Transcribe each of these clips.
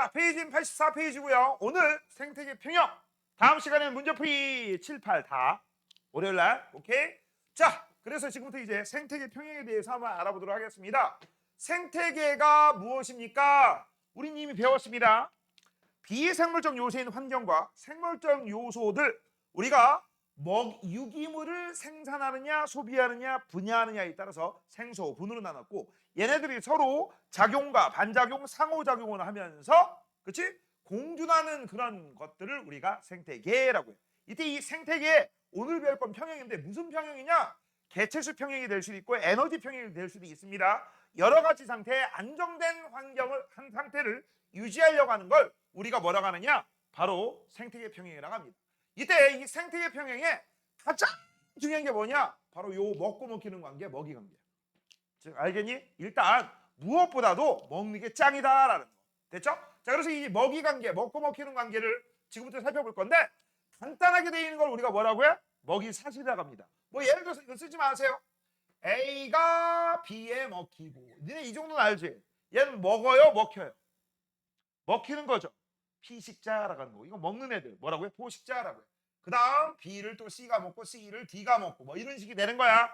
자, 페이지는 84페이지고요. 오늘 생태계 평형. 다음 시간에는 문제풀이 7, 8 다. 월요일 날. 오케이? 자, 그래서 지금부터 이제 생태계 평형에 대해서 한번 알아보도록 하겠습니다. 생태계가 무엇입니까? 우린 이미 배웠습니다. 비생물적 요소인 환경과 생물적 요소들, 우리가 유기물을 생산하느냐 소비하느냐 분야하느냐에 따라서 생소, 분으로 나눴고, 얘네들이 서로 작용과 반작용, 상호작용을 하면서 그치? 공존하는 그런 것들을 우리가 생태계라고 해요. 이때 이 생태계, 오늘 배울 건 평형인데 무슨 평형이냐? 개체수 평형이 될 수도 있고 에너지 평형이 될 수도 있습니다. 여러 가지 상태의 안정된 환경을, 한 상태를 유지하려고 하는 걸 우리가 뭐라고 하느냐? 바로 생태계 평형이라고 합니다. 이때 이 생태계 평형에 가장 중요한 게 뭐냐? 바로 요 먹고 먹히는 관계, 먹이 관계. 즉, 알겠니? 일단 무엇보다도 먹는 게 짱이다라는 거. 됐죠? 자, 그래서 이 먹이 관계, 먹고 먹히는 관계를 지금부터 살펴볼 건데, 간단하게 되어 있는 걸 우리가 뭐라고 해? 먹이 사슬이라고 합니다. 뭐 예를 들어서 이거 쓰지 마세요. A가 B에 먹히고. 니네 이 정도는 알지? 얘는 먹어요, 먹혀요? 먹히는 거죠. 피식자라고 하는 거. 이거 먹는 애들 뭐라고 해? 포식자라고 해. 그 다음 B를 또 C가 먹고 C를 D가 먹고 뭐 이런 식이 되는 거야.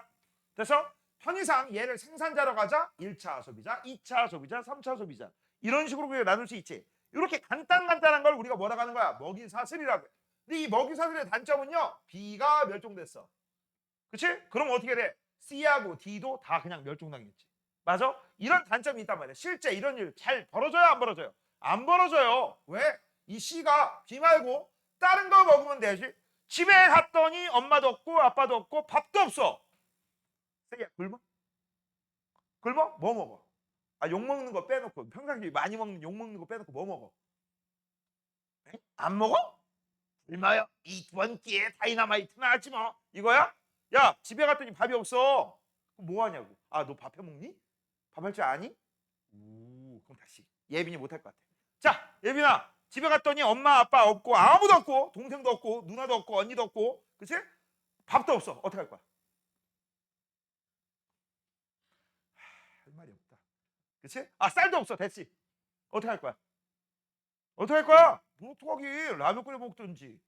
그래서 편의상 얘를 생산자라고 하자. 1차 소비자, 2차 소비자, 3차 소비자. 이런 식으로 그냥 나눌 수 있지. 이렇게 간단한 걸 우리가 뭐라고 하는 거야? 먹이 사슬이라고 해. 근데 이 먹이 사슬의 단점은요. B가 멸종됐어. 그치? 그럼 어떻게 돼? C하고 D도 다 그냥 멸종당했지. 맞아? 이런 단점이 있단 말이야. 실제 이런 일 잘 벌어져요, 안 벌어져요? 안 벌어져요. 왜? 이 C가 B 말고 다른 거 먹으면 되지. 집에 갔더니 엄마도 없고 아빠도 없고 밥도 없어. 세기야, 굶어? 굶어? 뭐 먹어? 아, 욕 먹는 거 빼놓고, 평상시에 많이 먹는 욕 먹는 거 빼놓고 뭐 먹어? 에? 안 먹어? 굶어요. 이번 기회에 다이너마이트나 하지 뭐. 이거야? 야, 집에 갔더니 밥이 없어. 그럼 뭐 하냐고. 아, 너 밥 해 먹니? 밥 할 줄 아니? 그럼 다시. 예빈이 못 할 것 같아. 자, 예빈아, 집에 갔더니 엄마 아빠 없고 아무도 없고 동생도 없고 누나도 없고 언니도 없고, 그치? 밥도 없어. 어떻게 할 거야? 할 말이 없다. 그치? 아, 쌀도 없어. 됐지? 어떻게 할 거야? 어떻게 할 거야? 뭐 어떡하기? 라면 끓여 먹든지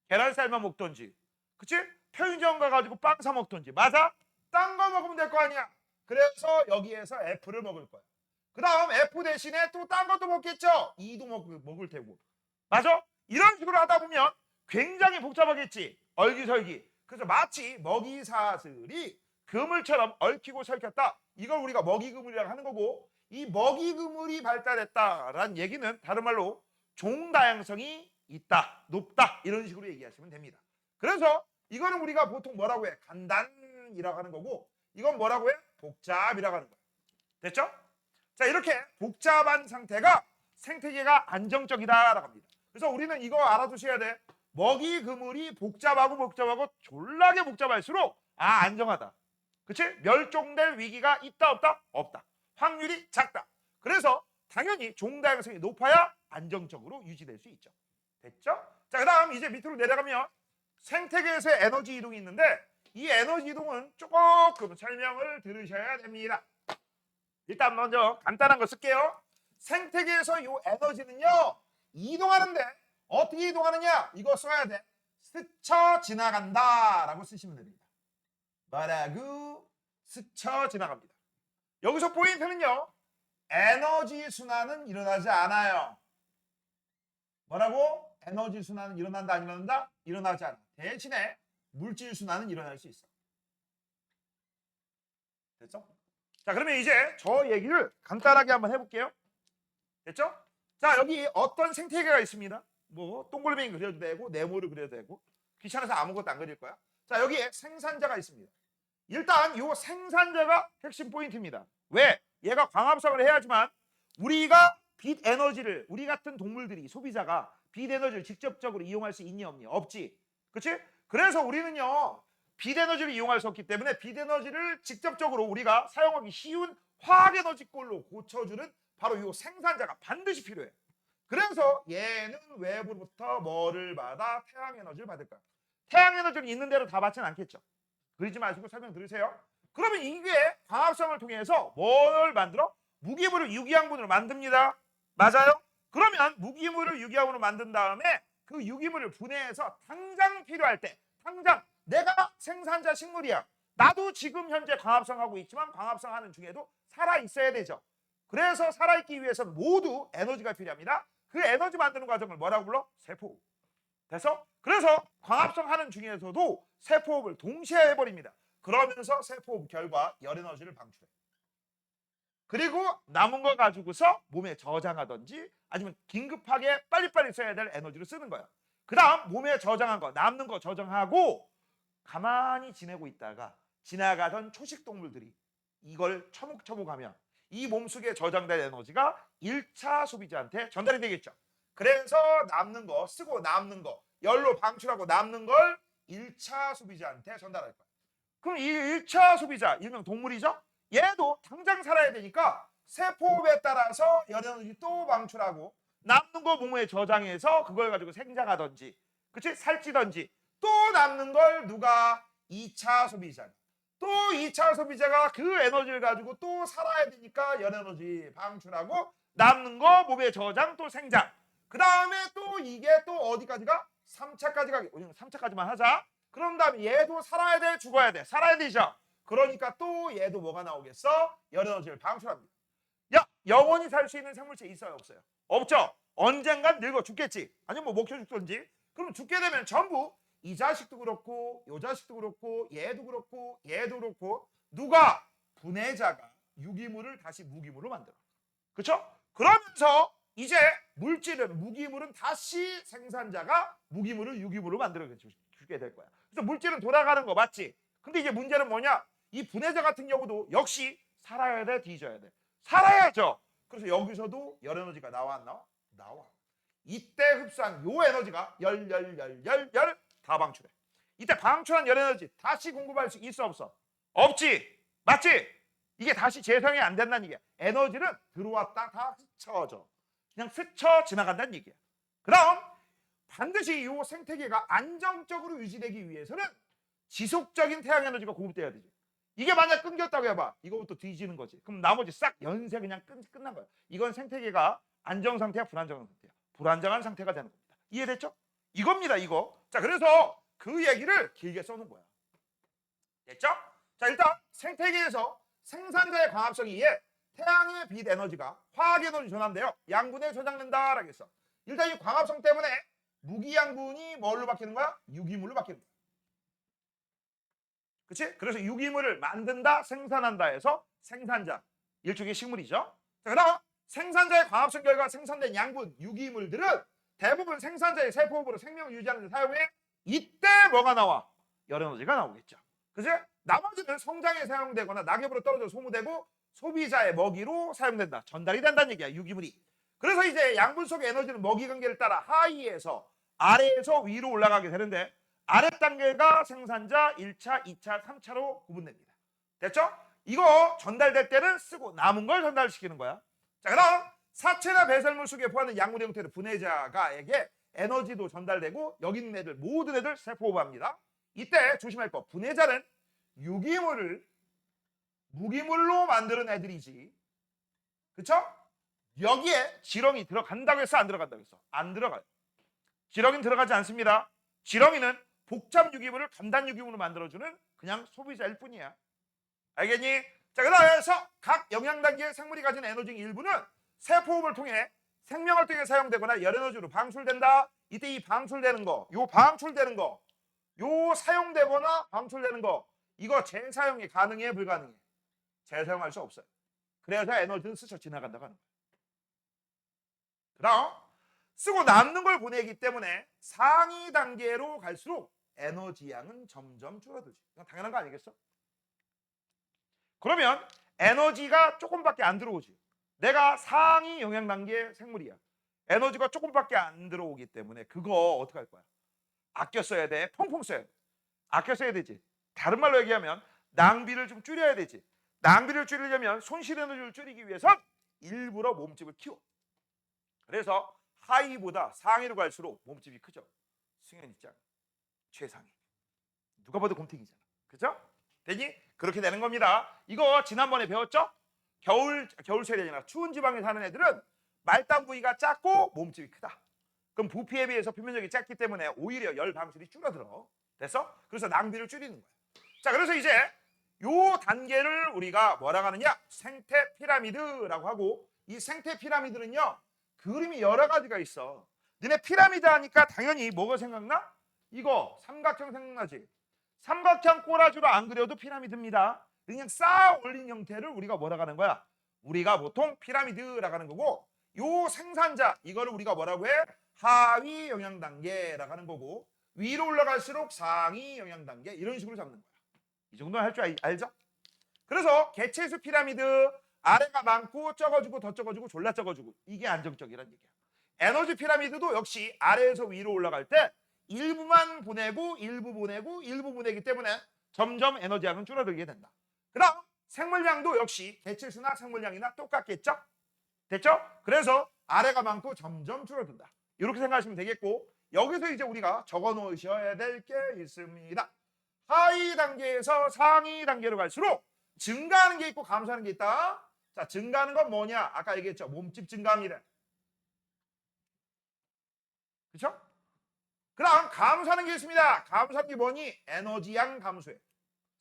계란쌀만 먹든지, 그치? 편의점 가가지고 빵 사 먹든지. 맞아? 딴 거 먹으면 될 거 아니야. 그래서 여기에서 F를 먹을 거야. 그 다음 F 대신에 또 딴 것도 먹겠죠? E도 먹을 테고. 맞아? 이런 식으로 하다 보면 굉장히 복잡하겠지. 얼기설기. 그래서 마치 먹이사슬이 그물처럼 얽히고 설켰다. 이걸 우리가 먹이그물이라고 하는 거고, 이 먹이그물이 발달했다라는 얘기는 다른 말로 종다양성이 있다, 높다, 이런 식으로 얘기하시면 됩니다. 그래서 이거는 우리가 보통 뭐라고 해? 간단이라고 하는 거고, 이건 뭐라고 해? 복잡이라고 하는 거야. 됐죠? 자, 이렇게 복잡한 상태가 생태계가 안정적이다라고 합니다. 그래서 우리는 이거 알아두셔야 돼. 먹이 그물이 복잡하고 졸라게 복잡할수록 안정하다. 그치? 멸종될 위기가 있다 없다? 없다. 확률이 작다. 그래서 당연히 종다양성이 높아야 안정적으로 유지될 수 있죠. 됐죠? 자, 그 다음 이제 밑으로 내려가면 생태계에서의 에너지 이동이 있는데, 이 에너지 이동은 조금 설명을 들으셔야 됩니다. 일단 먼저 간단한 거 쓸게요. 생태계에서 이 에너지는요, 이동하는데 어떻게 이동하느냐? 이거 써야 돼. 스쳐 지나간다 라고 쓰시면 됩니다. 뭐라고? 스쳐 지나갑니다. 여기서 포인트는요, 에너지 순환은 일어나지 않아요. 뭐라고? 에너지 순환은 일어난다, 안 일어난다? 일어나지 않아. 대신에 물질 순환은 일어날 수 있어. 됐죠? 자, 그러면 이제 저 얘기를 간단하게 한번 해볼게요. 됐죠? 자, 여기 어떤 생태계가 있습니다. 뭐 동글뱅이 그려도 되고 네모를 그려도 되고, 귀찮아서 아무것도 안 그릴 거야. 자, 여기에 생산자가 있습니다. 일단 이 생산자가 핵심 포인트입니다. 왜? 얘가 광합성을 해야지만 우리가 빛 에너지를, 우리 같은 동물들이, 소비자가 빛 에너지를 직접적으로 이용할 수 있니 없니? 없지. 그치? 그래서 우리는요, 빛 에너지를 이용할 수 없기 때문에 빛 에너지를 직접적으로 우리가 사용하기 쉬운 화학 에너지꼴로 고쳐주는 바로 이 생산자가 반드시 필요해. 그래서 얘는 외부로부터 뭐를 받아? 태양 에너지를 받을 거야. 태양 에너지를 있는 대로 다 받지는 않겠죠. 그러지 마시고 설명 들으세요. 그러면 이게 광합성을 통해서 뭘 만들어? 무기물을 유기양분으로 만듭니다. 맞아요? 그러면 무기물을 유기암으로 만든 다음에 그 유기물을 분해해서 당장 필요할 때, 당장 내가 생산자 식물이야. 나도 지금 현재 광합성하고 있지만 광합성하는 중에도 살아 있어야 되죠. 그래서 살아있기 위해서는 모두 에너지가 필요합니다. 그 에너지 만드는 과정을 뭐라고 불러? 세포. 돼서 그래서 광합성하는 중에서도 세포호흡을 동시에 해버립니다. 그러면서 세포호흡 결과 열에너지를 방출해. 그리고 남은 거 가지고서 몸에 저장하든지 아니면 긴급하게 빨리빨리 써야 될 에너지를 쓰는 거야. 그 다음 몸에 저장한 거, 남는 거 저장하고 가만히 지내고 있다가 지나가던 초식동물들이 이걸 처묵처묵하면 이 몸속에 저장된 에너지가 1차 소비자한테 전달이 되겠죠. 그래서 남는 거, 쓰고 남는 거, 열로 방출하고 남는 걸 1차 소비자한테 전달할 거야. 그럼 이 1차 소비자, 일명 동물이죠? 얘도 당장 살아야 되니까 세포호흡에 따라서 열에너지 또 방출하고 남는 거 몸에 저장해서 그걸 가지고 생장하든지, 그치? 살찌든지 또 남는 걸 누가? 2차 소비자. 또 2차 소비자가 그 에너지를 가지고 또 살아야 되니까 열에너지 방출하고 남는 거 몸에 저장 또 생장. 그 다음에 또 이게 또 어디까지 가? 3차까지 가게. 우리는 3차까지만 하자. 그런 다음에 얘도 살아야 돼, 죽어야 돼. 살아야 되죠. 그러니까 또 얘도 뭐가 나오겠어? 열에너지를 방출합니다. 야, 영원히 살 수 있는 생물체 있어요, 없어요? 없죠. 언젠간 늙어 죽겠지. 아니면 뭐 먹혀 죽든지. 그럼 죽게 되면 전부 이 자식도 그렇고 요 자식도 그렇고 얘도 그렇고 얘도 그렇고 누가? 분해자가 유기물을 다시 무기물로 만들어. 그렇죠? 그러면서 이제 물질은, 무기물은 다시 생산자가 무기물을 유기물로 만들어 주게 될 거야. 그래서 물질은 돌아가는 거 맞지? 근데 이제 문제는 뭐냐? 이 분해자 같은 경우도 역시 살아야 돼, 뒤져야 돼. 살아야죠. 그래서 여기서도 열에너지가 나와 안 나와? 나와. 이때 흡수한 요 에너지가 열 다 방출해. 이때 방출한 열에너지 다시 공급할 수 있어 없어? 없지. 맞지? 이게 다시 재생이 안 된다는 얘기야. 에너지는 들어왔다 다 스쳐져. 그냥 스쳐 지나간다는 얘기야. 그 다음 반드시 이 생태계가 안정적으로 유지되기 위해서는 지속적인 태양 에너지가 공급돼야 되지. 이게 만약 끊겼다고 해봐. 이거부터 뒤지는 거지. 그럼 나머지 싹 연쇄 그냥 끝난 거야. 이건 생태계가 안정 상태야, 불안정한 상태야. 불안정한 상태가 되는 겁니다. 이해됐죠? 이겁니다, 이거. 자, 그래서 그 얘기를 길게 써놓은 거야. 됐죠? 자, 일단 생태계에서 생산자의 광합성에 의해 태양의 빛 에너지가 화학 에너지 전환되어 양분에 저장된다 라고 했어. 일단 이 광합성 때문에 무기양분이 뭘로 바뀌는 거야? 유기물로 바뀌는 거야. 그치? 그래서 유기물을 만든다, 생산한다 해서 생산자, 일종의 식물이죠. 자, 그다음 생산자의 광합성 결과 생산된 양분, 유기물들은 대부분 생산자의 세포호흡으로 생명을 유지하는 데 사용해. 이때 뭐가 나와? 열에너지가 나오겠죠. 그치? 나머지는 성장에 사용되거나 낙엽으로 떨어져 소모되고 소비자의 먹이로 사용된다. 전달이 된다는 얘기야, 유기물이. 그래서 이제 양분 속의 에너지는 먹이 관계를 따라 하위에서 아래에서 위로 올라가게 되는데 아랫 단계가 생산자 1차, 2차, 3차로 구분됩니다. 됐죠? 이거 전달될 때는 쓰고 남은 걸 전달시키는 거야. 자, 그다음 사체나 배설물 속에 포함된 양분의 형태의 분해자가에게 에너지도 전달되고 여기 있는 애들 모든 애들 세포호흡합니다. 이때 조심할 거, 분해자는 유기물을 무기물로 만드는 애들이지. 그쵸? 여기에 지렁이 들어간다고 해서 안 들어간다고 했어? 안 들어가요. 지렁이는 들어가지 않습니다. 지렁이는 복잡 유기물을 단단 유기물로 만들어주는 그냥 소비자일 뿐이야. 알겠니? 자, 그래서 각 영양 단계의 생물이 가진 에너지 일부는 세포호흡을 통해 생명활동에 사용되거나 열에너지로 방출된다. 이때 이 방출되는 거, 요 방출되는 거, 요 사용되거나 방출되는 거, 이거 재사용이 가능해, 불가능해? 재사용할 수 없어요. 그래서 에너지는 스쳐 지나간다고 하는 거예요. 그럼 쓰고 남는 걸 보내기 때문에 상위 단계로 갈수록 에너지 양은 점점 줄어들지. 이건 당연한 거 아니겠어? 그러면 에너지가 조금밖에 안 들어오지. 내가 상위 영양 단계 생물이야. 에너지가 조금밖에 안 들어오기 때문에 그거 어떻게 할 거야? 아껴 써야 돼. 펑펑 써야 돼. 아껴 써야 되지. 다른 말로 얘기하면 낭비를 좀 줄여야 되지. 낭비를 줄이려면 손실 에너지를 줄이기 위해서 일부러 몸집을 키워. 그래서 하위보다 상위로 갈수록 몸집이 크죠. 승현 있잖아. 최상위. 누가 봐도 곰탱이잖아. 그죠? 되니? 그렇게 되는 겁니다. 이거 지난번에 배웠죠? 겨울철이 아니라 추운 지방에 사는 애들은 말단 부위가 작고 몸집이 크다. 그럼 부피에 비해서 표면적이 작기 때문에 오히려 열 방출이 줄어들어. 됐어? 그래서 낭비를 줄이는 거야. 자, 그래서 이제 요 단계를 우리가 뭐라고 하느냐? 생태 피라미드라고 하고, 이 생태 피라미드는요, 그림이 여러 가지가 있어. 너네 피라미드 하니까 당연히 뭐가 생각나? 이거 삼각형 생각나지? 삼각형 꼬라지로 안 그려도 피라미드입니다. 그냥 쌓아 올린 형태를 우리가 뭐라고 하는 거야? 우리가 보통 피라미드라고 하는 거고, 요 생산자 이거를 우리가 뭐라고 해? 하위 영양 단계라고 하는 거고, 위로 올라갈수록 상위 영양 단계, 이런 식으로 잡는 거야. 이 정도는 할 줄 알죠? 그래서 개체수 피라미드, 아래가 많고 적어주고 더 적어주고 졸라 적어주고, 이게 안정적이란 얘기야. 에너지 피라미드도 역시 아래에서 위로 올라갈 때 일부만 보내고 일부 보내고 일부 보내기 때문에 점점 에너지 양은 줄어들게 된다. 그다음 생물량도 역시 개체수나 생물량이나 똑같겠죠? 됐죠? 그래서 아래가 많고 점점 줄어든다. 이렇게 생각하시면 되겠고, 여기서 이제 우리가 적어 놓으셔야 될 게 있습니다. 하위 단계에서 상위 단계로 갈수록 증가하는 게 있고 감소하는 게 있다. 자, 증가하는 건 뭐냐? 아까 얘기했죠. 몸집 증가합니다. 그렇죠? 그다음 감소하는 게 있습니다. 감소하는 게 뭐니? 에너지 양 감소해.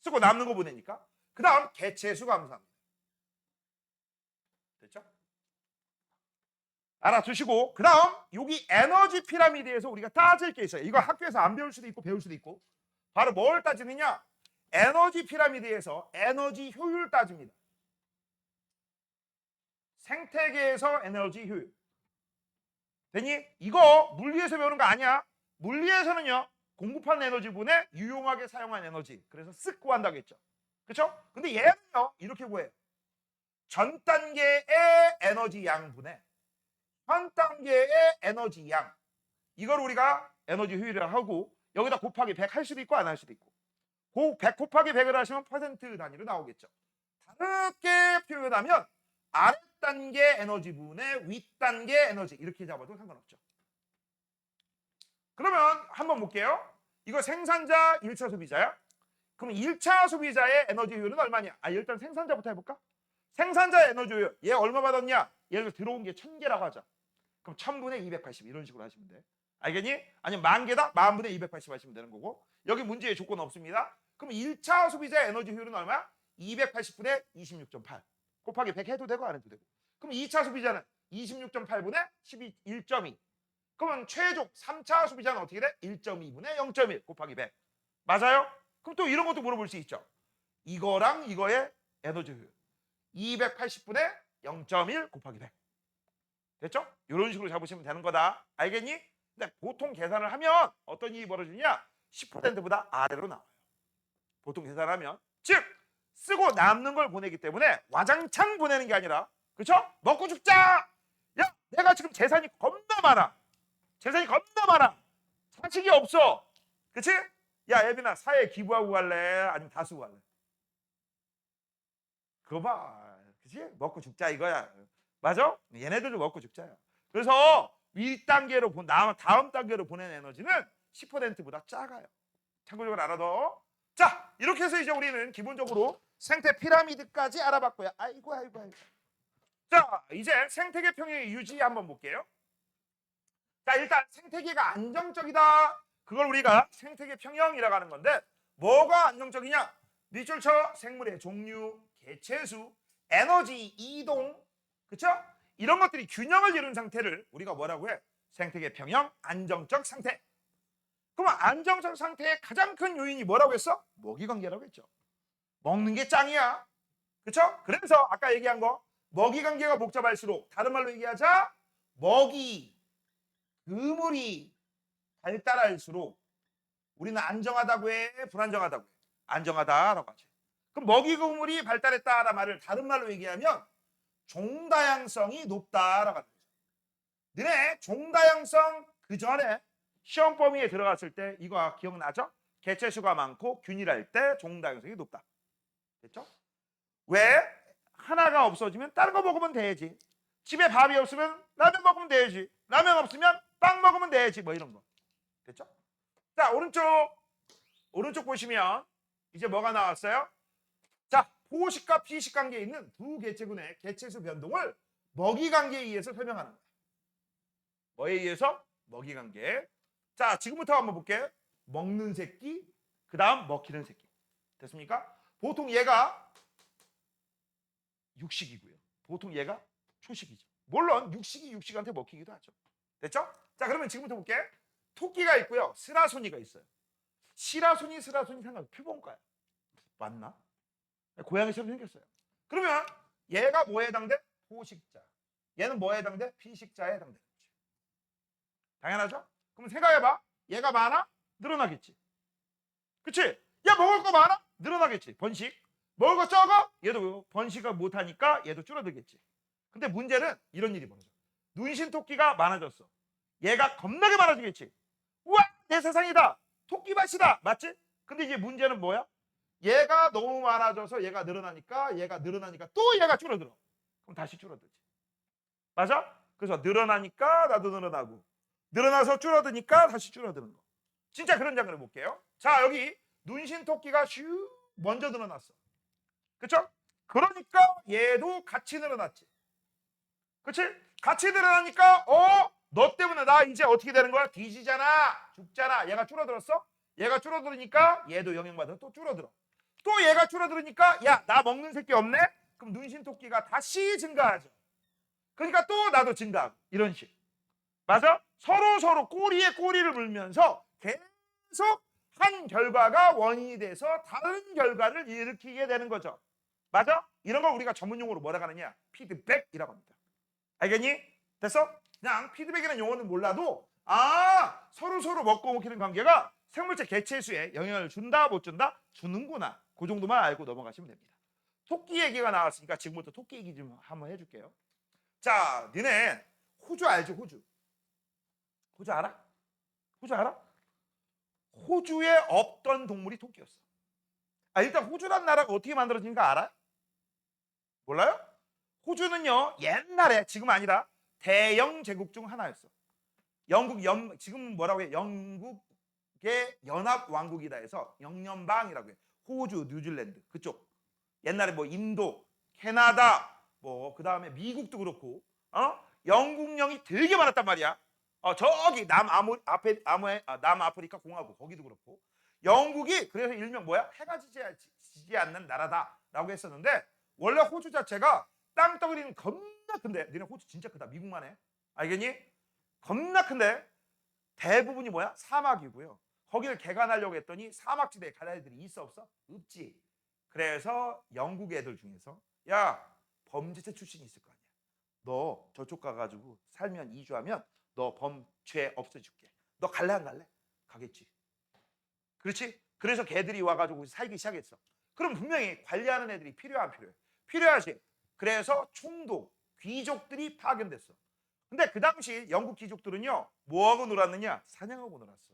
쓰고 남는 거 보내니까. 그다음 개체수 감소합니다. 됐죠? 알아두시고, 그다음 여기 에너지 피라미드에서 우리가 따질 게 있어요. 이거 학교에서 안 배울 수도 있고 배울 수도 있고. 바로 뭘 따지느냐? 에너지 피라미드에서 에너지 효율 따집니다. 생태계에서 에너지 효율. 되니? 이거 물리에서 배우는 거 아니야. 물리에서는요, 공급한 에너지분에 유용하게 사용한 에너지, 그래서 쓱 구한다고 했죠. 그렇죠? 근데 얘는요, 이렇게 구해요. 전 단계의 에너지 양분에 현 단계의 에너지 양, 이걸 우리가 에너지 효율을 하고 여기다 곱하기 100 할 수도 있고 안 할 수도 있고, 그 100 곱하기 100을 하시면 퍼센트 단위로 나오겠죠. 다르게 표현하면 아래 단계 에너지분의 윗 단계 에너지, 이렇게 잡아도 상관없죠. 그러면 한번 볼게요. 이거 생산자 1차 소비자야. 그럼 1차 소비자의 에너지 효율은 얼마냐? 일단 생산자부터 해볼까? 생산자 에너지 효율, 얘 얼마 받았냐? 예를 들어 들어온 게 1000개라고 하자. 그럼 1000분의 280 이런 식으로 하시면 돼. 알겠니? 아니면 10,000개다? 10,000분의 280 하시면 되는 거고, 여기 문제의 조건 없습니다. 그럼 1차 소비자의 에너지 효율은 얼마야? 280분의 26.8 곱하기 100 해도 되고 안 해도 되고. 그럼 2차 소비자는 26.8분의 1.2. 그러면 최종 3차 소비자는 어떻게 돼? 1.2분의 0.1 곱하기 100. 맞아요? 그럼 또 이런 것도 물어볼 수 있죠. 이거랑 이거의 에너지 효율 280분의 0.1 곱하기 100. 됐죠? 이런 식으로 잡으시면 되는 거다. 알겠니? 근데 보통 계산을 하면 어떤 일이 벌어지냐? 10%보다 아래로 나와요. 보통 계산하면. 즉 쓰고 남는 걸 보내기 때문에 와장창 보내는 게 아니라, 그렇죠? 먹고 죽자! 야, 내가 지금 재산이 겁나 많아. 재산이 겁나 많아. 사식이 없어. 그치? 야, 예빈아, 사회에 기부하고 갈래? 아니면 다 쓰고 갈래? 그거 봐. 그치? 먹고 죽자 이거야. 맞아? 얘네들도 먹고 죽자야. 그래서 윗단계로 다음 단계로 보낸 에너지는 10%보다 작아요. 참고적으로 알아둬. 자, 이렇게 해서 이제 우리는 기본적으로 생태 피라미드까지 알아봤고요. 아이고. 자, 이제 생태계 평형의 유지 한번 볼게요. 자, 일단 생태계가 안정적이다. 그걸 우리가 생태계 평형이라고 하는 건데, 뭐가 안정적이냐? 밑줄 쳐. 생물의 종류, 개체수, 에너지 이동, 그렇죠? 이런 것들이 균형을 이룬 상태를 우리가 뭐라고 해? 생태계 평형 안정적 상태. 그러면 안정적 상태의 가장 큰 요인이 뭐라고 했어? 먹이 관계라고 했죠. 먹는 게 짱이야. 그렇죠? 그래서 아까 얘기한 거, 먹이 관계가 복잡할수록, 다른 말로 얘기하자, 먹이 그물이 발달할수록 우리는 안정하다고 해, 불안정하다고 해? 안정하다라고 하지. 그럼 먹이 그물이 발달했다라는 말을 다른 말로 얘기하면 종다양성이 높다라고 하는 거죠. 너네 종다양성 그 전에 시험 범위에 들어갔을 때 이거 기억나죠? 개체수가 많고 균일할 때 종다양성이 높다. 됐죠? 왜? 하나가 없어지면 다른 거 먹으면 되지. 집에 밥이 없으면 라면 먹으면 되지. 라면 없으면 빵 먹으면 되지. 뭐 이런 거. 됐죠? 자, 오른쪽 보시면 이제 뭐가 나왔어요? 자, 포식과 피식 관계에 있는 두 개체군의 개체수 변동을 먹이 관계에 의해서 설명하는 거야. 뭐에 의해서? 먹이 관계. 자, 지금부터 한번 볼게. 먹는 새끼, 그 다음 먹히는 새끼. 됐습니까? 보통 얘가 육식이고요. 보통 얘가 초식이죠. 물론 육식이 육식한테 먹히기도 하죠. 됐죠? 자, 그러면 지금부터 볼게. 토끼가 있고요. 스라소니가 있어요. 시라소니, 스라소니 상관 표본과야. 맞나? 고양이처럼 생겼어요. 그러면 얘가 뭐에 해당돼? 포식자. 얘는 뭐에 해당돼? 피식자에 해당되는 거지. 당연하죠? 그럼 생각해봐. 얘가 많아? 늘어나겠지. 그치? 야, 먹을 거 많아? 늘어나겠지. 번식. 먹을 거 적어? 얘도 번식을 못하니까 얘도 줄어들겠지. 근데 문제는 이런 일이 벌어져. 눈신토끼가 많아졌어. 얘가 겁나게 많아지겠지. 우와, 내 세상이다. 토끼밭이다. 맞지? 근데 이제 문제는 뭐야? 얘가 너무 많아져서 얘가 늘어나니까 또 얘가 줄어들어. 그럼 다시 줄어들지. 맞아? 그래서 늘어나니까 나도 늘어나고, 늘어나서 줄어드니까 다시 줄어드는 거. 진짜 그런 장면을 볼게요. 자, 여기 눈신토끼가 슉 먼저 늘어났어. 그쵸? 그러니까 얘도 같이 늘어났지. 그치? 같이 늘어나니까 너 때문에 나 이제 어떻게 되는 거야? 뒤지잖아. 죽잖아. 얘가 줄어들었어? 얘가 줄어들으니까 얘도 영향받아 또 줄어들어. 또 얘가 줄어들으니까 야, 나 먹는 새끼 없네? 그럼 눈신토끼가 다시 증가하죠. 그러니까 또 나도 증가하고 이런 식. 맞아? 서로 꼬리에 꼬리를 물면서 계속 한 결과가 원인이 돼서 다른 결과를 일으키게 되는 거죠. 맞아? 이런 걸 우리가 전문용어로 뭐라고 하느냐? 피드백이라고 합니다. 알겠니? 됐어? 그냥 피드백이라는 용어는 몰라도 서로 먹고 먹히는 관계가 생물체 개체 수에 영향을 준다 못 준다? 주는구나. 그 정도만 알고 넘어가시면 됩니다. 토끼 얘기가 나왔으니까 지금부터 토끼 얘기 좀 한번 해줄게요. 자, 니네 호주 알죠? 호주 알아? 호주 알아? 호주에 없던 동물이 토끼였어. 일단 호주란 나라가 어떻게 만들어진가 알아? 몰라요? 호주는요, 옛날에, 지금 아니라 대영 제국 중 하나였어. 지금 뭐라고 해? 영국의 연합왕국이다 해서 영연방이라고 해. 호주, 뉴질랜드 그쪽. 옛날에 뭐 인도, 캐나다, 뭐 그 다음에 미국도 그렇고, 영국령이 되게 많았단 말이야. 저기 남아프리카 공화국 거기도 그렇고. 영국이 그래서 일명 뭐야? 해가 지지 않는 나라다라고 했었는데 원래 호주 자체가 땅덩어리는 겁나 큰데, 니네 호주 진짜 크다. 미국만 해. 알겠니? 겁나 큰데 대부분이 뭐야? 사막이고요. 거기를 개간하려고 했더니 사막지대에 갈 애들이 있어 없어? 없지. 그래서 영국 애들 중에서 야, 범죄자 출신이 있을 거 아니야. 너 저쪽 가가지고 살면 2주하면 너 범죄 없애줄게. 너 갈래 안 갈래? 가겠지. 그렇지? 그래서 걔들이 와가지고 살기 시작했어. 그럼 분명히 관리하는 애들이 필요해? 필요하지. 그래서 총독, 귀족들이 파견됐어. 근데 그 당시 영국 귀족들은요, 뭐하고 놀았느냐? 사냥하고 놀았어.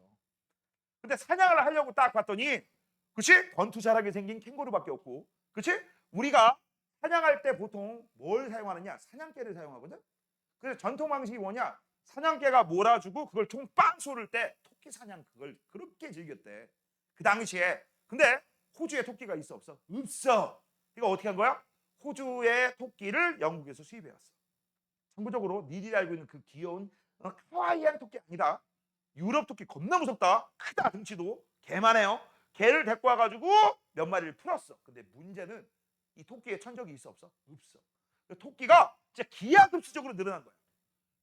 근데 사냥을 하려고 딱 봤더니, 그치? 권투 잘하게 생긴 캥거루밖에 없고, 그치? 우리가 사냥할 때 보통 뭘 사용하느냐? 사냥개를 사용하거든? 그래서 전통 방식이 뭐냐? 사냥개가 몰아주고 그걸 총 빵 쏘를 때 토끼 사냥 그걸 그렇게 즐겼대. 그 당시에. 근데 호주에 토끼가 있어 없어? 없어. 이거 어떻게 한 거야? 호주의 토끼를 영국에서 수입해왔어. 참고적으로 니들이 알고 있는 그 귀여운 카와이한 토끼 아니다. 유럽 토끼 겁나 무섭다. 크다 등치도. 개만해요. 개를 데리고 와가지고 몇 마리를 풀었어. 근데 문제는 이 토끼의 천적이 있어 없어? 없어. 토끼가 진짜 기하급수적으로 늘어난 거야.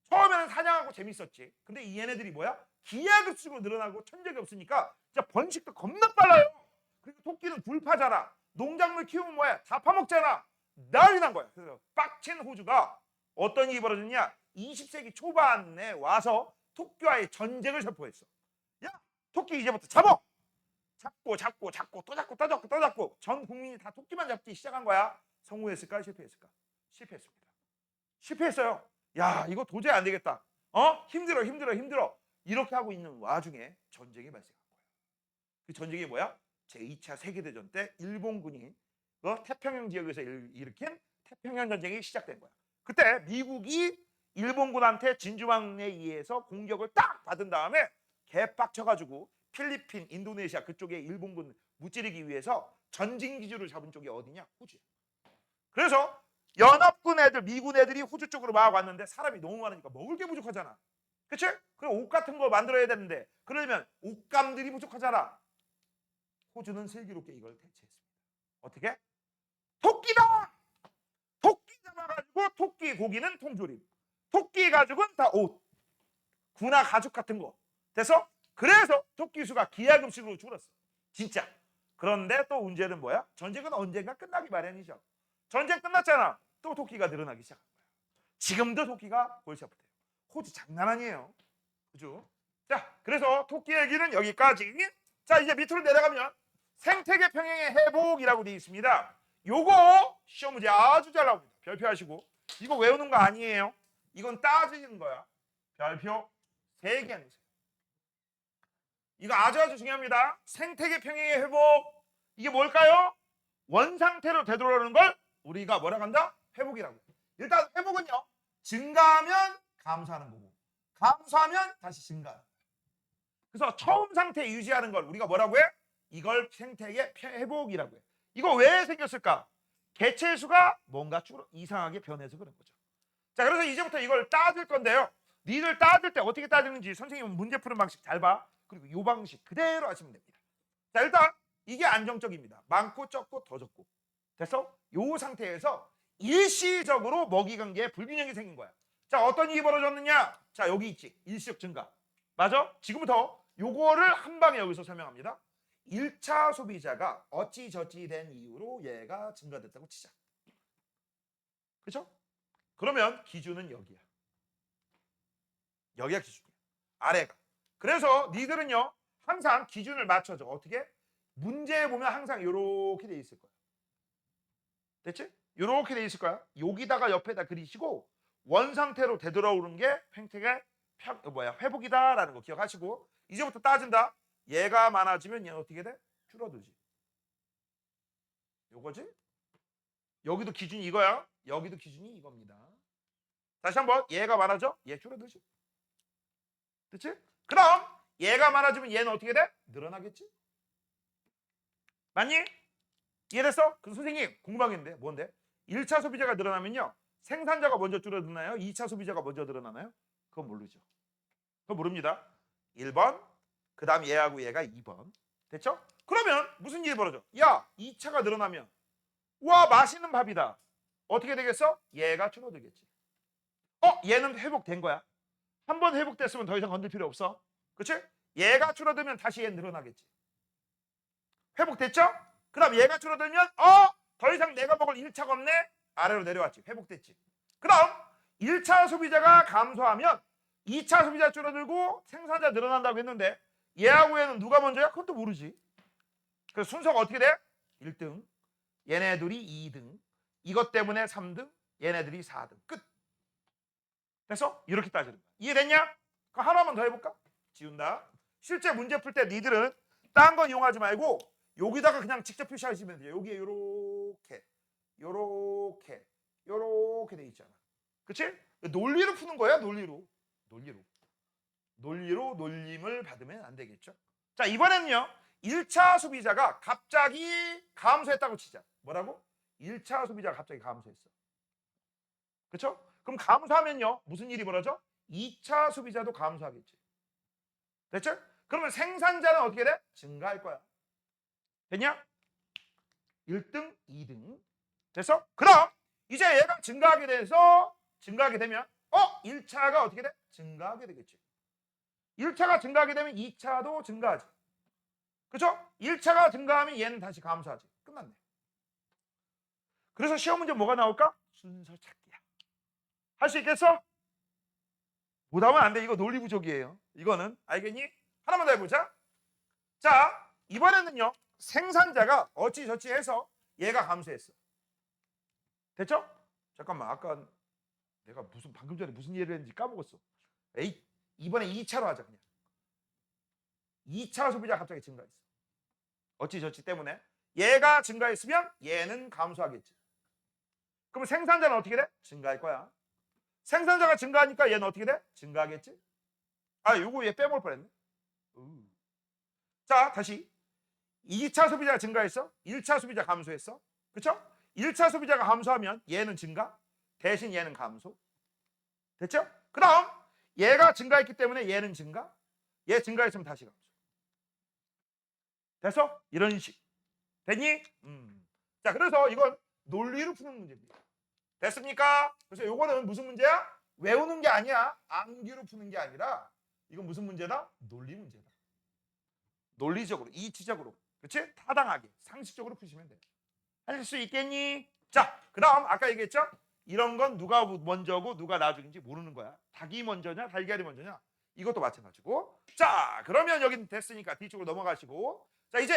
처음에는 사냥하고 재밌었지. 근데 이 얘네들이 뭐야? 기하급수적으로 늘어나고 천적이 없으니까 진짜 번식도 겁나 빨라요. 그리고 토끼는 굴파잖아. 농작물 키우면 뭐야? 다 파먹잖아. 난리 난 거야. 그래서 빡친 호주가 어떤 일이 벌어졌냐? 20세기 초반에 와서 토끼와의 전쟁을 선포했어. 야, 토끼 이제부터 잡어! 잡고 또 잡고 전 국민이 다 토끼만 잡기 시작한 거야. 성공했을까? 실패했을까? 실패했습니다. 실패했어요. 야, 이거 도저히 안 되겠다. 힘들어. 이렇게 하고 있는 와중에 전쟁이 발생한 거야. 그 전쟁이 뭐야? 제2차 세계대전 때 일본군이 태평양 지역에서 일으킨 태평양 전쟁이 시작된 거야. 그때 미국이 일본군한테 진주만에 의해서 공격을 딱 받은 다음에 개빡쳐가지고 필리핀, 인도네시아 그쪽에 일본군 무찌르기 위해서 전진 기지를 잡은 쪽이 어디냐? 호주야. 그래서 연합군 애들, 미군 애들이 호주 쪽으로 막 왔는데 사람이 너무 많으니까 먹을 게 부족하잖아. 그치? 그럼 옷 같은 거 만들어야 되는데 그러려면 옷감들이 부족하잖아. 호주는 슬기롭게 이걸 대체했습니다. 어떻게? 토끼다! 토끼 잡아가지고 토끼 고기는 통조림. 토끼 가죽은 다 옷. 군화 가죽 같은 거. 돼서 그래서 토끼 수가 기하급식으로 줄었어. 진짜. 그런데 또 문제는 뭐야? 전쟁은 언젠가 끝나기 마련이죠. 전쟁 끝났잖아. 또 토끼가 늘어나기 시작한 거야. 지금도 토끼가 골치 아프대요. 호주 장난 아니에요. 그죠? 자, 그래서 토끼 얘기는 여기까지. 자, 이제 밑으로 내려가면 생태계 평행의 회복이라고 되어 있습니다. 요거 시험 문제 아주 잘 나옵니다. 별표하시고. 이거 외우는 거 아니에요. 이건 따지는 거야. 별표 3개 해주세요. 이거 아주 중요합니다. 생태계 평행의 회복. 이게 뭘까요? 원상태로 되돌아오는 걸 우리가 뭐라고 한다? 회복이라고. 일단 회복은요. 증가하면 감소하는 거고 감소하면 다시 증가하는 거예요. 그래서 처음 상태 유지하는 걸 우리가 뭐라고 해? 이걸 생태계 회복이라고 해. 이거 왜 생겼을까? 개체 수가 뭔가 이상하게 변해서 그런 거죠. 자, 그래서 이제부터 이걸 따질 건데요. 니들 따질 때 어떻게 따지는지 선생님은 문제 푸는 방식 잘 봐. 그리고 이 방식 그대로 하시면 됩니다. 자, 일단 이게 안정적입니다. 많고 적고 더 적고. 됐어? 이 상태에서 일시적으로 먹이 관계에 불균형이 생긴 거야. 자, 어떤 일이 벌어졌느냐? 자, 여기 있지. 일시적 증가. 맞아? 지금부터 요거를 한 방에 여기서 설명합니다. 1차 소비자가 어찌저찌 된 이유로 얘가 증가됐다고 치자. 그렇죠? 그러면 기준은 여기야. 여기가 기준이야. 아래가. 그래서 니들은요. 항상 기준을 맞춰줘. 어떻게? 문제에 보면 항상 이렇게 돼 있을 거야. 됐지? 이렇게 돼 있을 거야. 여기다가 옆에다 그리시고 원상태로 되돌아오는 게 생태계 회복이다라는 거 기억하시고 이제부터 따진다. 얘가 많아지면 얘는 어떻게 돼? 줄어들지. 요거지? 여기도 기준이 이거야. 여기도 기준이 이겁니다. 다시 한번 얘가 많아져? 얘 줄어들지. 그치? 그럼 얘가 많아지면 얘는 어떻게 돼? 늘어나겠지? 맞니? 이해됐어? 그 선생님 궁금한 게 있는데 뭔데? 1차 소비자가 늘어나면요. 생산자가 먼저 줄어드나요? 2차 소비자가 먼저 늘어나나요? 그건 모르죠. 그건 모릅니다. 1번, 그 다음 얘하고 얘가 2번. 됐죠? 그러면 무슨 일이 벌어져? 야, 2차가 늘어나면 와, 맛있는 밥이다. 어떻게 되겠어? 얘가 줄어들겠지. 얘는 회복된 거야. 한 번 회복됐으면 더 이상 건들 필요 없어. 그치? 얘가 줄어들면 다시 얘 늘어나겠지. 회복됐죠? 그럼 얘가 줄어들면 더 이상 내가 먹을 1차가 없네? 아래로 내려왔지. 회복됐지. 그럼 1차 소비자가 감소하면 2차 소비자 줄어들고 생산자 늘어난다고 했는데 얘하고 얘는 누가 먼저야? 그건 또 모르지. 그래서 순서가 어떻게 돼? 1등, 얘네들이 2등, 이것 때문에 3등, 얘네들이 4등. 끝. 됐어? 이렇게 따지는 거야. 이해됐냐? 그럼 하나만 더 해볼까? 지운다. 실제 문제 풀 때 니들은 딴 거 이용하지 말고 여기다가 그냥 직접 표시하시면 돼요. 여기에 요렇게 요렇게 돼 있잖아. 그치? 논리로 푸는 거야. 논리로 놀림을 받으면 안 되겠죠. 자, 이번에는요. 1차 소비자가 갑자기 감소했다고 치자. 뭐라고? 1차 소비자가 갑자기 감소했어. 그렇죠? 그럼 감소하면요. 무슨 일이 벌어져? 2차 소비자도 감소하겠지. 됐죠? 그러면 생산자는 어떻게 돼? 증가할 거야. 됐냐? 1등, 2등. 됐어? 그럼 이제 얘가 증가하게 되면 1차가 어떻게 돼? 증가하게 되겠지. 1차가 증가하게 되면 2차도 증가하지. 그렇죠? 1차가 증가하면 얘는 다시 감소하지. 끝났네. 그래서 시험 문제 뭐가 나올까? 순서 찾기야. 할 수 있겠어? 못하면 안 돼. 이거 논리 부족이에요. 이거는 알겠니? 하나만 더 해보자. 자, 이번에는요. 생산자가 어찌저찌 해서 얘가 감소했어. 됐죠? 잠깐만, 아까 내가 방금 전에 무슨 얘기를 했는지 까먹었어. 에이, 이번에 2차로 하자 그냥. 2차 소비자가 갑자기 증가했어. 어찌저찌 때문에 얘가 증가했으면 얘는 감소하겠지. 그럼 생산자는 어떻게 돼? 증가할 거야. 생산자가 증가하니까 얘는 어떻게 돼? 증가하겠지. 요거 얘 빼먹을 뻔했네. 자, 다시 2차 소비자가 증가했어. 1차 소비자 감소했어. 그렇죠? 1차 소비자가 감소하면 얘는 증가, 대신 얘는 감소. 됐죠? 그 다음 얘가 증가했기 때문에 얘는 증가, 얘 증가했으면 다시 감소. 됐어? 이런 식. 됐니? 자, 그래서 이건 논리로 푸는 문제입니다. 됐습니까? 그래서 이거는 무슨 문제야? 외우는 게 아니야. 암기로 푸는 게 아니라 이건 무슨 문제다? 논리 문제다. 논리적으로, 이치적으로, 그렇지? 타당하게, 상식적으로 푸시면 돼. 하실 수 있겠니? 자, 그 다음 아까 얘기했죠? 이런 건 누가 먼저고 누가 나중인지 모르는 거야. 닭이 먼저냐 달걀이 먼저냐 이것도 마찬가지고. 자, 그러면 여기 됐으니까 뒤쪽으로 넘어가시고, 자, 이제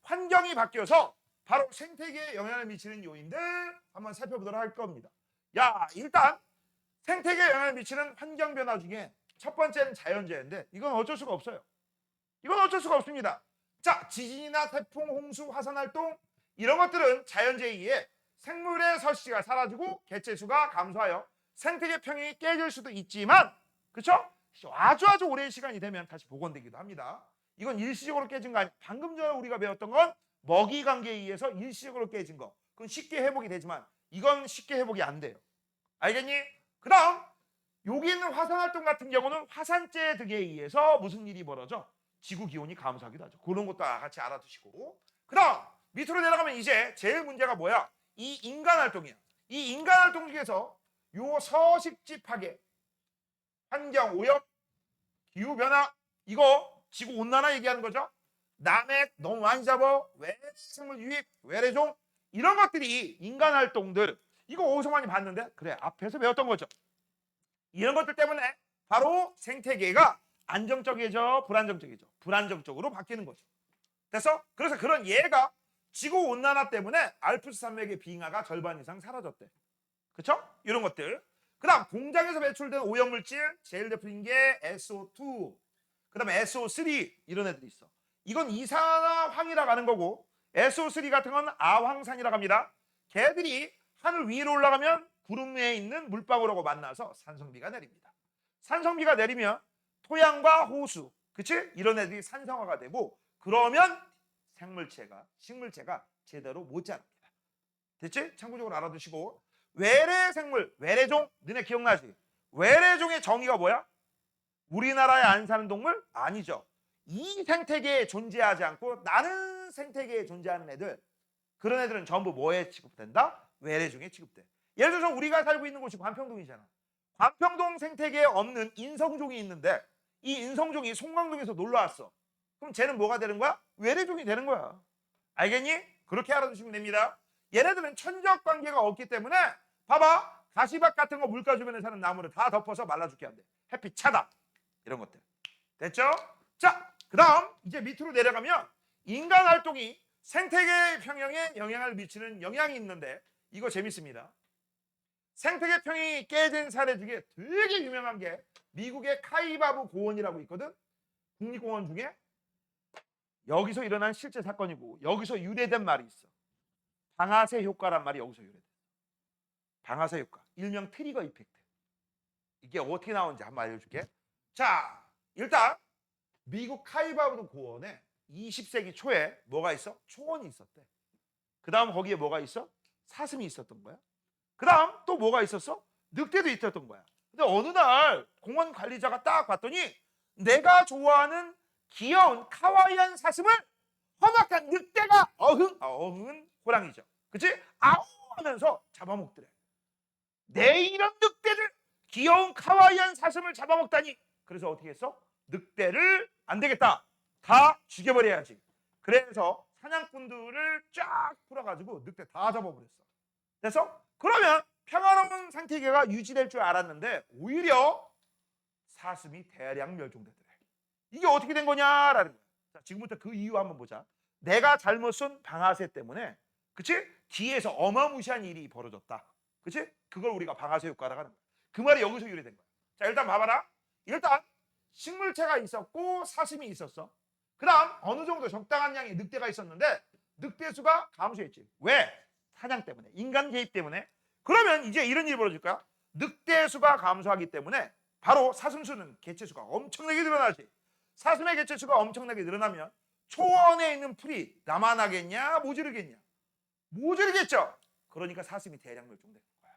환경이 바뀌어서 바로 생태계에 영향을 미치는 요인들 한번 살펴보도록 할 겁니다. 야, 일단 생태계에 영향을 미치는 환경 변화 중에 첫 번째는 자연재해인데 이건 어쩔 수가 없어요. 이건 어쩔 수가 없습니다. 자, 지진이나 태풍, 홍수, 화산활동 이런 것들은 자연재해에 의해 생물의 서식지가 사라지고 개체수가 감소하여 생태계 평형이 깨질 수도 있지만, 그렇죠? 아주 오랜 시간이 되면 다시 복원되기도 합니다. 이건 일시적으로 깨진 거 아니에요. 방금 전에 우리가 배웠던 건 먹이 관계에 의해서 일시적으로 깨진 거. 그건 쉽게 회복이 되지만 이건 쉽게 회복이 안 돼요. 알겠니? 그 다음 여기 있는 화산활동 같은 경우는 화산재 등에 의해서 무슨 일이 벌어져? 지구기온이 감소하기도 하죠. 그런 것도 같이 알아두시고, 그 다음 밑으로 내려가면 이제 제일 문제가 뭐야? 이 인간활동이야. 이 인간활동 중에서 요 서식지 파괴, 환경오염, 기후변화, 이거 지구온난화 얘기하는 거죠. 남핵 너무 많이 잡아, 외생물 유입, 외래종 이런 것들이 인간활동들, 이거 어디서 많이 봤는데? 그래, 앞에서 배웠던 거죠. 이런 것들 때문에 바로 생태계가 안정적이죠, 불안정적이죠. 불안정적으로 바뀌는 거죠. 됐어? 그래서 그런 예가 지구온난화 때문에 알프스 산맥의 빙하가 절반 이상 사라졌대. 그쵸? 이런 것들. 그 다음 공장에서 배출된 오염물질 제일 대표인 게 SO2, 그 다음에 SO3 이런 애들이 있어. 이건 이산화황이라고 하는 거고, SO3 같은 건 아황산이라고 합니다. 걔들이 하늘 위로 올라가면 구름 위에 있는 물방울하고 만나서 산성비가 내립니다. 산성비가 내리면 토양과 호수, 그치? 이런 애들이 산성화가 되고, 그러면 식물체가 제대로 못 자랍니다. 됐지? 참고적으로 알아두시고, 외래생물, 외래종, 너네 기억나지? 외래종의 정의가 뭐야? 우리나라에 안 사는 동물? 아니죠. 이 생태계에 존재하지 않고 다른 생태계에 존재하는 애들, 그런 애들은 전부 뭐에 취급된다? 외래종에 취급돼. 예를 들어서 우리가 살고 있는 곳이 관평동이잖아. 관평동 생태계에 없는 인성종이 있는데 이 인성종이 송강동에서 놀러 왔어. 그럼 쟤는 뭐가 되는 거야? 외래종이 되는 거야. 알겠니? 그렇게 알아두시면 됩니다. 얘네들은 천적 관계가 없기 때문에 봐봐, 가시밭 같은 거 물가 주변에 사는 나무를 다 덮어서 말라 죽게 한대. 햇빛 차다, 이런 것들. 됐죠? 자, 그 다음 이제 밑으로 내려가면 인간 활동이 생태계 평형에 영향을 미치는 영향이 있는데 이거 재밌습니다. 생태계 평형이 깨진 사례 중에 되게 유명한 게 미국의 카이바브 고원이라고 있거든. 국립공원 중에. 여기서 일어난 실제 사건이고 여기서 유래된 말이 있어. 방아쇠 효과란 말이 여기서 유래돼. 방아쇠 효과, 일명 트리거 이펙트. 이게 어떻게 나오는지 한번 알려줄게. 자, 일단 미국 카이바브 고원에 20세기 초에 뭐가 있어? 초원이 있었대. 그 다음 거기에 뭐가 있어? 사슴이 있었던 거야. 그 다음 또 뭐가 있었어? 늑대도 있었던 거야. 근데 어느 날 공원 관리자가 딱 봤더니 내가 좋아하는 귀여운 카와이한 사슴을 험악한 늑대가 어흥은 호랑이죠. 그치? 아우 하면서 잡아먹더래. 내 이런 늑대들, 귀여운 카와이한 사슴을 잡아먹다니. 그래서 어떻게 했어? 늑대를 안 되겠다, 다 죽여버려야지. 그래서 사냥꾼들을 쫙 풀어가지고 늑대 다 잡아버렸어. 그래서 그러면 평화로운 생태계가 유지될 줄 알았는데 오히려 사슴이 대량 멸종되더래. 이게 어떻게 된 거냐라는 거야. 자, 지금부터 그 이유 한번 보자. 내가 잘못 쏜 방아쇠 때문에, 그치? 뒤에서 어마무시한 일이 벌어졌다. 그치? 그걸 우리가 방아쇠 효과라고 하는 거야. 그 말이 여기서 유래된 거야. 자, 일단 봐봐라. 일단 식물체가 있었고 사슴이 있었어. 그 다음 어느 정도 적당한 양의 늑대가 있었는데 늑대 수가 감소했지. 왜? 사냥 때문에, 인간 개입 때문에. 그러면 이제 이런 일이 벌어질 거야. 늑대 수가 감소하기 때문에 바로 사슴 수는, 개체 수가 엄청나게 늘어나지. 사슴의 개체 수가 엄청나게 늘어나면 초원에 있는 풀이 남아나겠냐 모자르겠냐? 모자르겠죠. 그러니까 사슴이 대량 멸종되는 거야.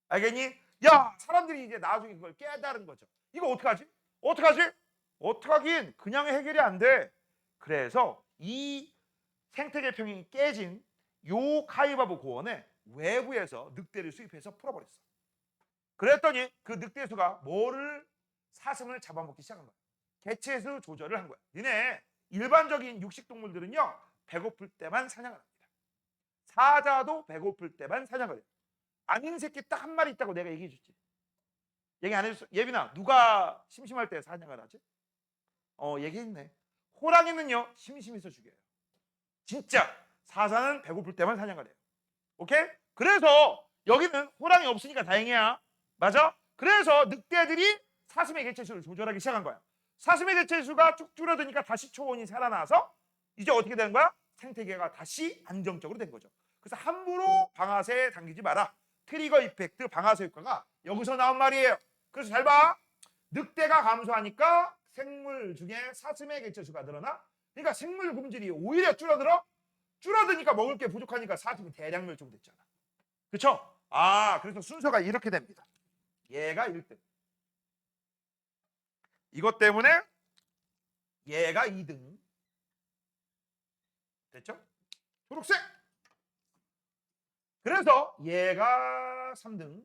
알겠니? 야, 사람들이 이제 나중에 그걸 깨달은 거죠. 이거 어떡하지? 어떡하지? 어떡하긴 그냥 해결이 안 돼. 그래서 이 생태계 평형이 깨진 요 카이바브 고원에 외부에서 늑대를 수입해서 풀어버렸어. 그랬더니 그 늑대수가 뭐를 사슴을 잡아먹기 시작한 거야. 개체수 조절을 한 거야. 니네 일반적인 육식동물들은요 배고플 때만 사냥을 합니다. 사자도 배고플 때만 사냥을 해요. 아닌 새끼 딱 한 마리 있다고 내가 얘기해 줬지. 얘기 안 해줬어? 예빈아, 누가 심심할 때 사냥을 하지? 얘기했네. 호랑이는요 심심해서 죽여요. 진짜 사자는 배고플 때만 사냥을 해요. 오케이? 그래서 여기는 호랑이 없으니까 다행이야. 맞아? 그래서 늑대들이 사슴의 개체수를 조절하기 시작한 거야. 사슴의 개체수가 쭉 줄어드니까 다시 초원이 살아나서 이제 어떻게 되는 거야? 생태계가 다시 안정적으로 된 거죠. 그래서 함부로 방아쇠에 당기지 마라. 트리거 이펙트 방아쇠 효과가 여기서 나온 말이에요. 그래서 잘 봐. 늑대가 감소하니까 생물 중에 사슴의 개체수가 늘어나. 그러니까 생물 굶질이 오히려 줄어들어. 줄어드니까 먹을 게 부족하니까 사슴이 대량 멸종됐잖아. 그렇죠? 그래서 순서가 이렇게 됩니다. 얘가 1등. 이것 때문에 얘가 2등. 됐죠? 초록색. 그래서 얘가 3등.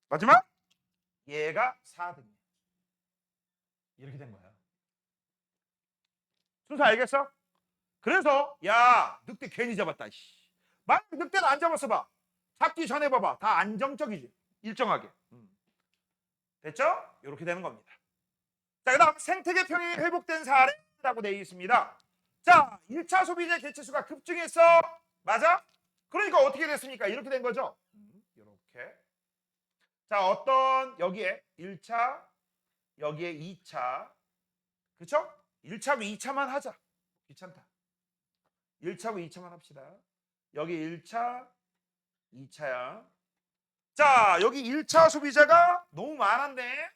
마지막 얘가 4등. 이렇게 된 거야. 순서 알겠어? 그래서 야, 늑대 괜히 잡았다. 만약 늑대를 안 잡았어 봐. 잡기 전에 봐봐. 다 안정적이지. 일정하게. 됐죠? 이렇게 되는 겁니다. 자, 그 다음 생태계 평형이 회복된 사례라고 되어 있습니다. 자, 1차 소비재 개체수가 급증했어. 맞아? 그러니까 어떻게 됐습니까? 이렇게 된 거죠. 이렇게. 자, 어떤 여기에 1차, 여기에 2차. 그렇죠? 1차고 2차만 하자. 귀찮다. 1차고 2차만 합시다. 여기 1차, 2차야. 자, 여기 1차 소비자가 너무 많았네.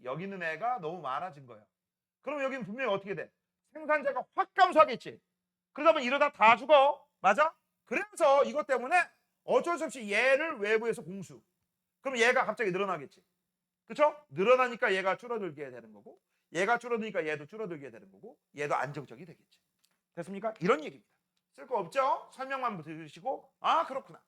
여기 있는 애가 너무 많아진 거야. 그럼 여기는 분명히 어떻게 돼? 생산자가 확 감소하겠지. 그러다 보면 이러다 다 죽어. 맞아? 그래서 이것 때문에 어쩔 수 없이 얘를 외부에서 공수. 그럼 얘가 갑자기 늘어나겠지. 그렇죠? 늘어나니까 얘가 줄어들게 되는 거고, 얘가 줄어드니까 얘도 줄어들게 되는 거고, 얘도 안정적이 되겠지. 됐습니까? 이런 얘기입니다. 쓸 거 없죠? 설명만 들으시고 그렇구나.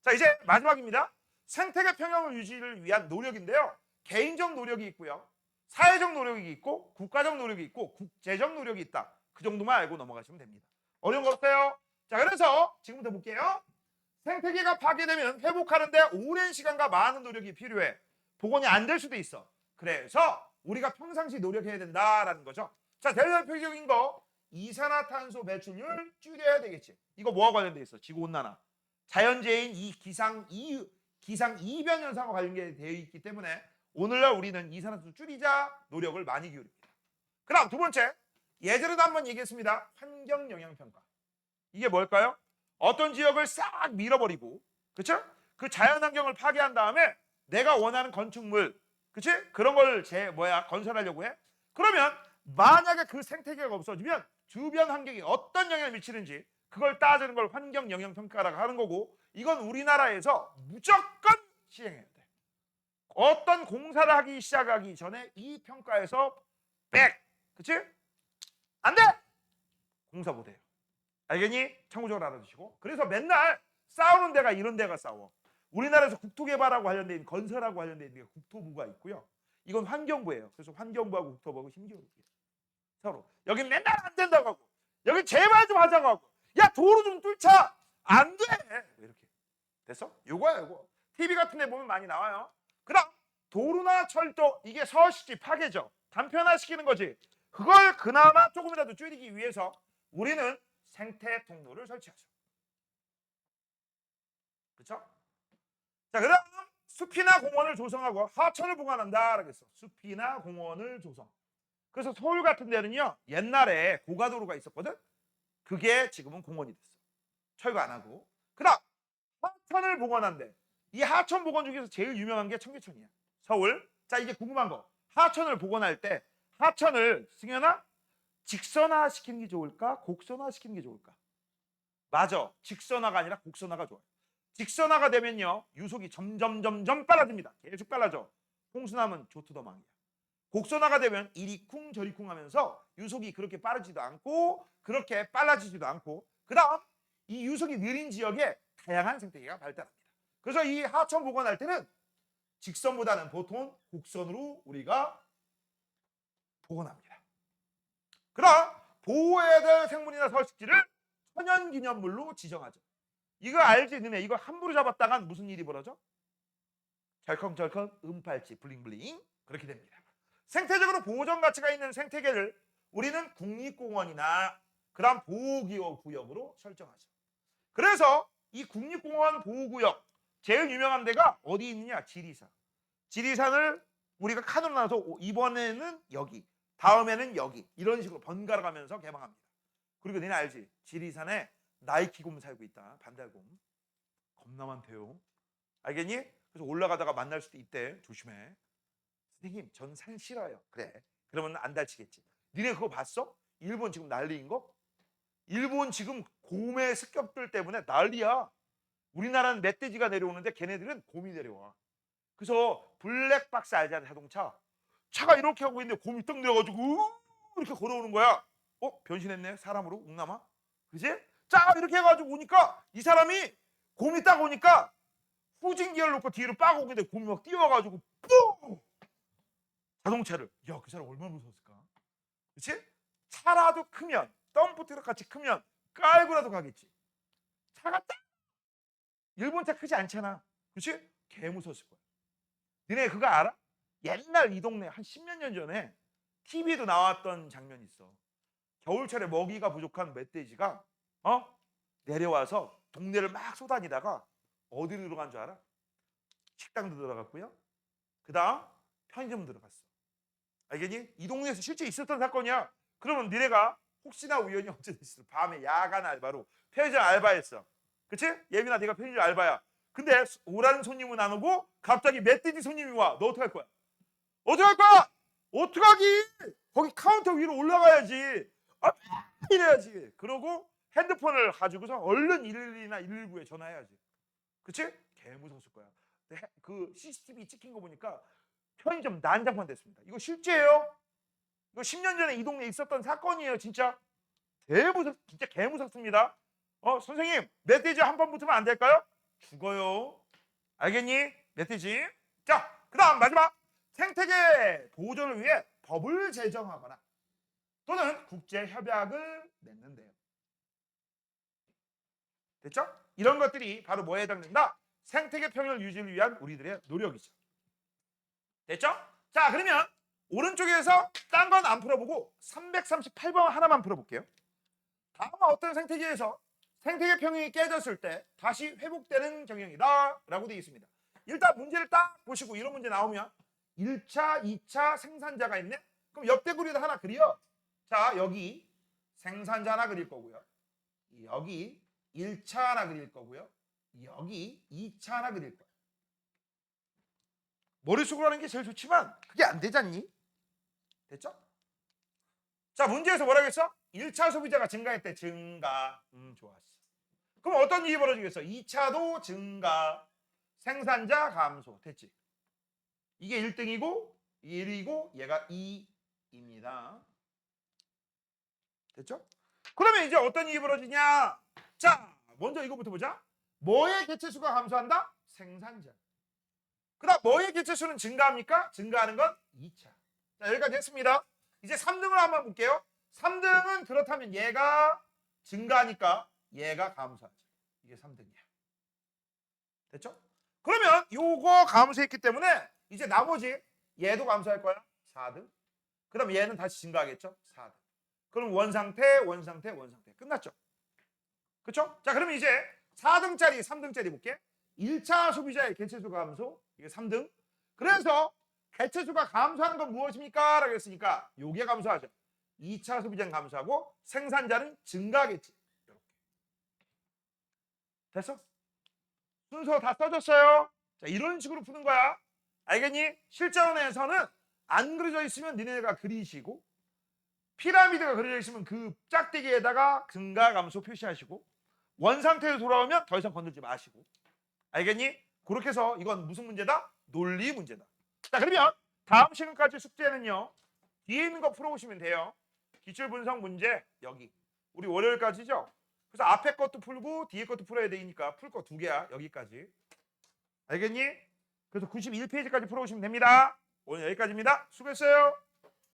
자, 이제 마지막입니다. 생태계 평형 유지를 위한 노력인데요. 개인적 노력이 있고요. 사회적 노력이 있고 국가적 노력이 있고 국제적 노력이 있다. 그 정도만 알고 넘어가시면 됩니다. 어려운 거 없어요? 자, 그래서 지금부터 볼게요. 생태계가 파괴되면 회복하는데 오랜 시간과 많은 노력이 필요해. 복원이 안 될 수도 있어. 그래서 우리가 평상시 노력해야 된다라는 거죠. 자, 대표적인 거 이산화탄소 배출률 줄여야 되겠지. 이거 뭐와 관련돼 있어? 지구온난화. 자연재해인 이 기상 이변 현상과 관련되어 있기 때문에 오늘날 우리는 이산화탄소 줄이자 노력을 많이 기울입니다. 그다음 두 번째, 예전에도 한번 얘기했습니다. 환경 영향 평가. 이게 뭘까요? 어떤 지역을 싹 밀어버리고, 그렇죠? 그 자연 환경을 파괴한 다음에 내가 원하는 건축물, 그렇지? 그런 걸 건설하려고 해. 그러면 만약에 그 생태계가 없어지면 주변 환경이 어떤 영향을 미치는지 그걸 따지는 걸 환경 영향 평가라고 하는 거고, 이건 우리나라에서 무조건 시행해야 돼. 어떤 공사를 하기 시작하기 전에 이 평가에서 그치? 안 돼! 공사 못 해요. 알겠니? 참고적으로 알아두시고. 그래서 맨날 싸우는 데가 이런 데가 싸워. 우리나라에서 국토개발하고 관련돼 있는 건설하고 관련돼 있는 게 국토부가 있고요. 이건 환경부예요. 그래서 환경부하고 국토부하고 힘겨루기. 서로. 여긴 맨날 안 된다고 하고, 여기 제발 좀 하자고 하고, 야 도로 좀 뚫자. 안 돼. 이렇게. 됐어? 요거야 요거. TV 같은 데 보면 많이 나와요. 그다음 도로나 철도, 이게 서식지 파괴죠. 단편화시키는 거지. 그걸 그나마 조금이라도 줄이기 위해서 우리는 생태 통로를 설치하죠. 그렇죠? 자, 그다음 숲이나 공원을 조성하고 하천을 보관한다 그랬어. 숲이나 공원을 조성. 그래서 서울 같은 데는요, 옛날에 고가도로가 있었거든. 그게 지금은 공원이 됐어. 철거 안 하고. 그다음 하천을 복원한대. 이 하천 복원 중에서 제일 유명한 게 청계천이야. 서울. 자, 이제 궁금한 거. 하천을 복원할 때 하천을 승현아 직선화 시키는 게 좋을까? 곡선화 시키는 게 좋을까? 맞아. 직선화가 아니라 곡선화가 좋아요. 직선화가 되면요. 유속이 점점 빨라집니다. 계속 빨라져. 홍수나면 조투더망이야. 곡선화가 되면 이리쿵 저리쿵 하면서 유속이 그렇게 빠르지도 않고 그렇게 빨라지지도 않고 그다음 이 유속이 느린 지역에 다양한 생태계가 발달합니다. 그래서 이 하천 복원할 때는 직선보다는 보통 곡선으로 우리가 복원합니다. 그럼 보호해야 될 생물이나 서식지를 천연기념물로 지정하죠. 이거 알지? 너네 이거 함부로 잡았다간 무슨 일이 벌어져? 절컹절컹 은팔찌 블링블링 그렇게 됩니다. 생태적으로 보호전 가치가 있는 생태계를 우리는 국립공원이나 그런 보호구역으로 설정하죠. 그래서 이 국립공원 보호구역 제일 유명한 데가 어디 있느냐? 지리산. 지리산을 우리가 칸으로 나눠서 이번에는 여기, 다음에는 여기 이런 식으로 번갈아 가면서 개방합니다. 그리고 너네 알지? 지리산에 나이키곰 살고 있다. 반달곰. 겁나 많대요. 알겠니? 그래서 올라가다가 만날 수도 있대. 조심해. 선생님, 전 산 싫어요. 그래. 그러면 안 다치겠지. 니네 그거 봤어? 일본 지금 난리인 거? 일본 지금 곰의 습격들 때문에 난리야. 우리나라는 멧돼지가 내려오는데 걔네들은 곰이 내려와. 그래서 블랙박스 알잖아, 자동차. 차가 이렇게 하고 있는데 곰이 떡 내려가지고 이렇게 걸어오는 거야. 변신했네, 사람으로, 웅남아. 그지? 자, 이렇게 해가지고 오니까 이 사람이 곰이 딱 오니까 후진기어를 놓고 뒤로 빠고 오는데 곰이 막 뛰어와가지고 뿡! 자동차를. 야, 그 사람 얼마나 무서웠을까? 그치? 차라도 크면, 덤프트럭 같이 크면 깔고라도 가겠지. 차가 딱 일본 차 크지 않잖아. 그치? 개 무서웠을 거야. 너네 그거 알아? 옛날 이 동네 한 10몇 년 전에 TV에도 나왔던 장면이 있어. 겨울철에 먹이가 부족한 멧돼지가 내려와서 동네를 막 쏘다니다가 어디로 들어간 줄 알아? 식당도 들어갔고요. 그 다음 편의점 들어갔어. 알겠니? 이 동네에서 실제 있었던 사건이야. 그러면 니네가 혹시나 우연히 어쨌든 밤에 야간 알바로 편의점 알바했어. 그치? 예빈아, 네가 편의점 알바야. 근데 오라는 손님은 안 오고 갑자기 멧돼지 손님이 와. 너 어떡할 거야? 어떡할 거야? 어떡하기? 거기 카운터 위로 올라가야지. 이래야지. 그러고 핸드폰을 가지고서 얼른 112나 119에 전화해야지. 그치? 개 무서웠을 거야. 그 CCTV 찍힌 거 보니까 편의점 난장판 됐습니다. 이거 실제예요. 이거 10년 전에 이 동네에 있었던 사건이에요. 진짜 진짜 개 무섭습니다. 선생님, 멧돼지 한 번 붙으면 안 될까요? 죽어요. 알겠니? 멧돼지. 자, 그 다음 마지막. 생태계 보존을 위해 법을 제정하거나 또는 국제협약을 맺는데요. 됐죠? 이런 것들이 바로 뭐에 해당된다? 생태계 평형 유지를 위한 우리들의 노력이죠. 됐죠? 자, 그러면 오른쪽에서 딴 건 안 풀어보고 338번 하나만 풀어볼게요. 다음은 어떤 생태계에서 생태계 평형이 깨졌을 때 다시 회복되는 경영이다 라고 되어 있습니다. 일단 문제를 딱 보시고 이런 문제 나오면 1차, 2차 생산자가 있네? 그럼 옆대구리도 하나 그려. 자, 여기 생산자 하나 그릴 거고요. 여기 1차 하나 그릴 거고요. 여기 2차 하나 그릴 거예요. 머릿속으로 하는 게 제일 좋지만 그게 안 되잖니? 됐죠? 자, 문제에서 뭐라고 했어? 1차 소비자가 증가했대. 증가. 좋았어. 그럼 어떤 일이 벌어지겠어? 2차도 증가. 생산자 감소. 됐지? 이게 1등이고 1이고 얘가 2입니다. 됐죠? 그러면 이제 어떤 일이 벌어지냐? 자, 먼저 이거부터 보자. 뭐의 개체수가 감소한다? 생산자. 그 다음 뭐의 개체수는 증가합니까? 증가하는 건 2차. 자, 여기까지 했습니다. 이제 3등을 한번 볼게요. 3등은 그렇다면 얘가 증가하니까 얘가 감소하죠. 이게 3등이야. 됐죠? 그러면 요거 감소했기 때문에 이제 나머지 얘도 감소할 거야. 4등. 그 다음 얘는 다시 증가하겠죠? 4등. 그럼 원상태, 원상태, 원상태. 끝났죠? 그쵸? 자, 그러면 이제 4등짜리, 3등짜리 볼게. 1차 소비자의 개체수가 감소. 이게 3등. 그래서 개체수가 감소하는 건 무엇입니까? 라고 했으니까 요게 감소하죠. 2차 소비자는 감소하고 생산자는 증가하겠지. 이렇게. 됐어? 순서 다 써줬어요. 자, 이런 식으로 푸는 거야. 알겠니? 실전에서는 안 그려져 있으면 니네가 그리시고 피라미드가 그려져 있으면 그 짝대기에다가 증가 감소 표시하시고 원 상태로 돌아오면 더 이상 건들지 마시고. 알겠니? 그렇게 해서 이건 무슨 문제다? 논리 문제다. 자, 그러면 다음 시간까지 숙제는요. 뒤에 있는 거 풀어오시면 돼요. 기출 분석 문제 여기. 우리 월요일까지죠? 그래서 앞에 것도 풀고 뒤에 것도 풀어야 되니까 풀 거 2개야. 여기까지. 알겠니? 그래서 91페이지까지 풀어오시면 됩니다. 오늘 여기까지입니다. 수고했어요.